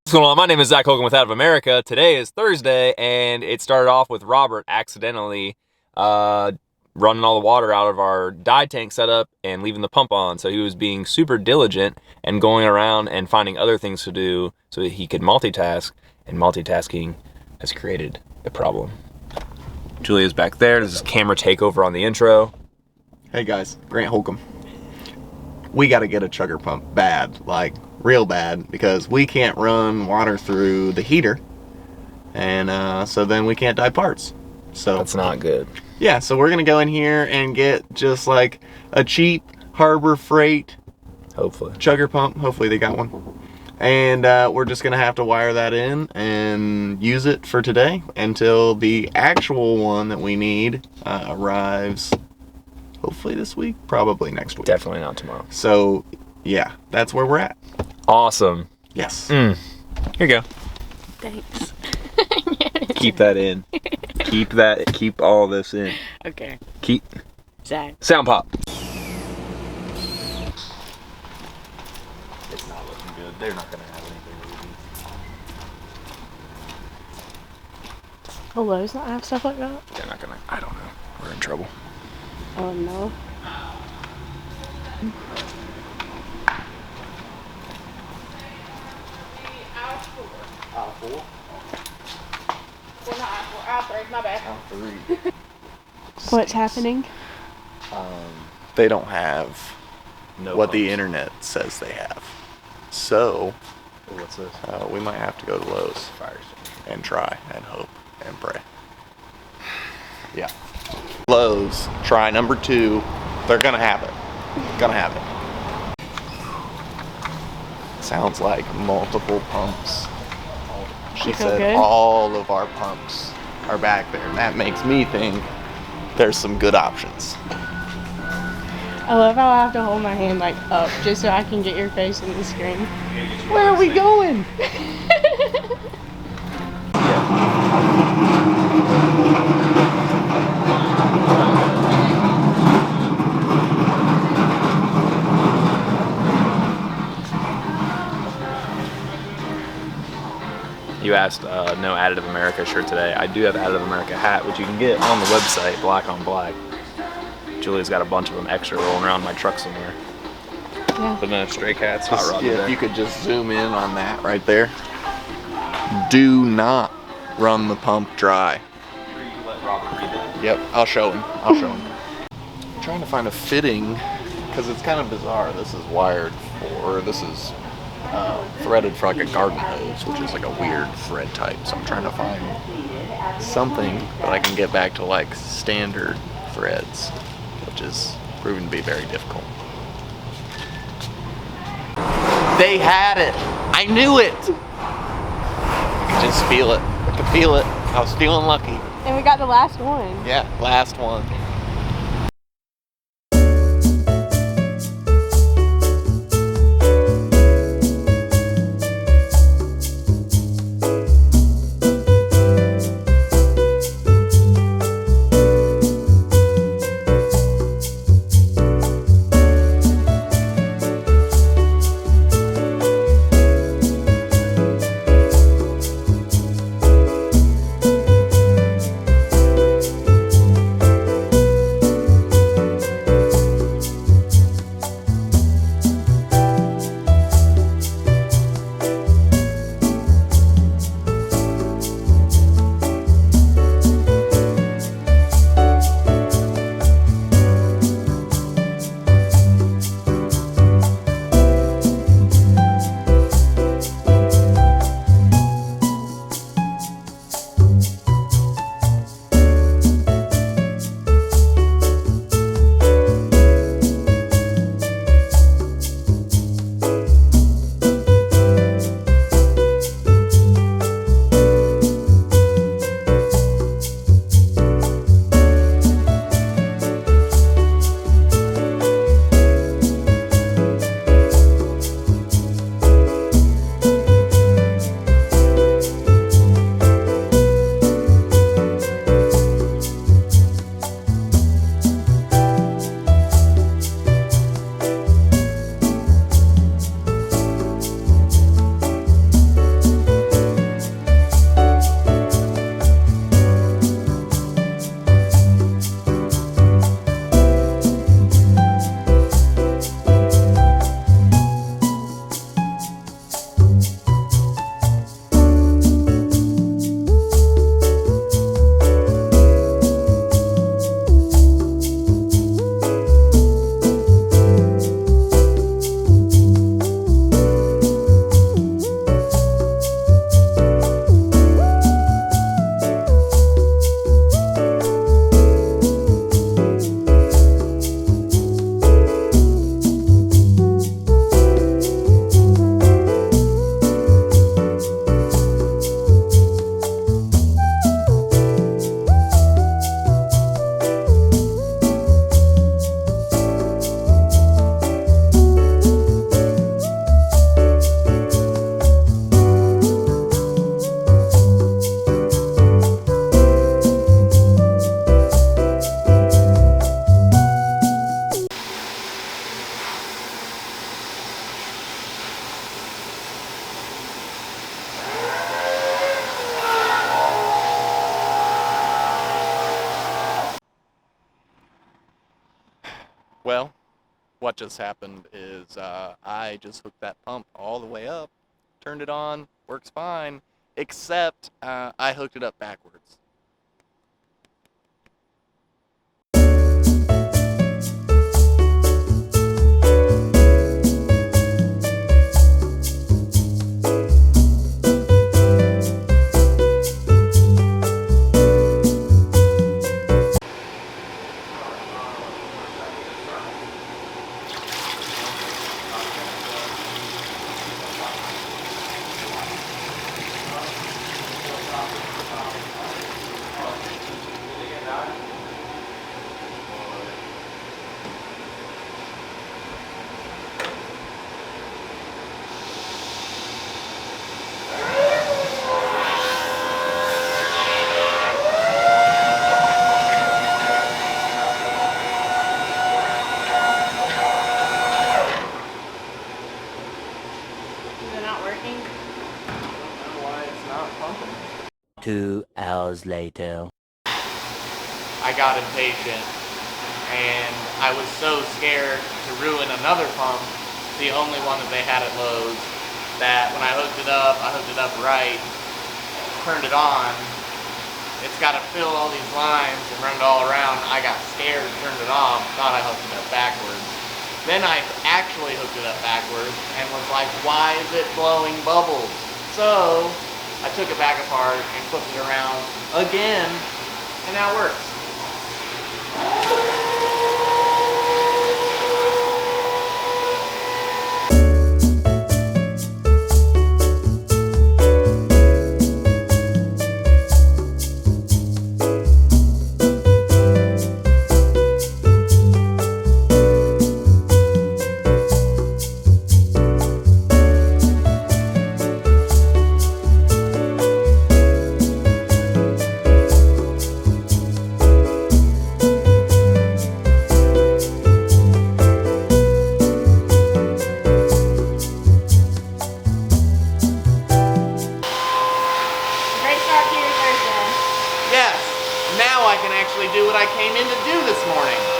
What's going on? My name is Zach Holcomb with Additive America. Today is Thursday, and it started off with Robert accidentally running all the water out of our dye tank setup and leaving the pump on. So he was being super diligent and going around and finding other things to do so that he could multitask, and multitasking has created a problem. Julia's back there. This is camera takeover on the intro. Hey guys, Grant Holcomb. We got to get a chugger pump bad, like real bad, because we can't run water through the heater, and so then we can't dye parts. So That's not good. Yeah, so we're gonna go in here and get just like a cheap Harbor Freight Hopefully. chugger pump. Hopefully they got one. And we're just gonna have to wire that in and use it for today until the actual one that we need arrives. Hopefully this week, probably next week. Definitely not tomorrow. So yeah, that's where we're at. Awesome. Yes. Here you go. Thanks. Keep that in. Keep all this in. Okay. Keep. Zach. Sound pop. It's not looking good. They're not going to have anything to do. Oh, Lowe's not have stuff like that? They're not going to. I don't know. We're in trouble. Oh, no. Aisle 4? Well, not aisle 3, my bad. Aisle 3. What's happening? They don't have No what the pumps. internet says they have. So Oh, what's this? we might have to go to Lowe's Fire extinguisher. and try and hope and pray. Yeah. Lowe's, try number 2. They're gonna have it. Gonna have it. Sounds like multiple pumps. She You feel said good? all of our pumps are back there, and that makes me think there's some good options. I love how I have to hold my hand like up just so I can get your face in the screen. Where are we going? You asked no Additive America shirt today. I do have Additive America hat, which you can get on the website, black on black. Julia's got a bunch of them extra rolling around my truck somewhere. Yeah. But then stray cats, hot rod Yeah, there. if you could just zoom in on that right there. Do not run the pump dry. Let Robert read that. Yep, I'll show him. I'm trying to find a fitting, because it's kind of bizarre. This is wired for, this is threaded for like a garden hose, which is like a weird thread type. So I'm trying to find something that I can get back to like standard threads, which is proven to be very difficult. They had it. I knew it. I could just feel it. I could feel it. I was feeling lucky. And we got the last one. Yeah, last one. what just happened is I just hooked that pump all the way up, turned it on, works fine, except I hooked it up backwards. Is it not working? 2 hours later. I got impatient, and I was so scared to ruin another pump, the only one that they had at Lowe's, that when I hooked it up right, turned it on, it's got to fill all these lines and run it all around. I got scared and turned it off, thought I hooked it up backwards. Then I actually hooked it up backwards and was like, why is it blowing bubbles? So I took it back apart and flipped it around again, and now it works. Yes, now I can actually do what I came in to do this morning.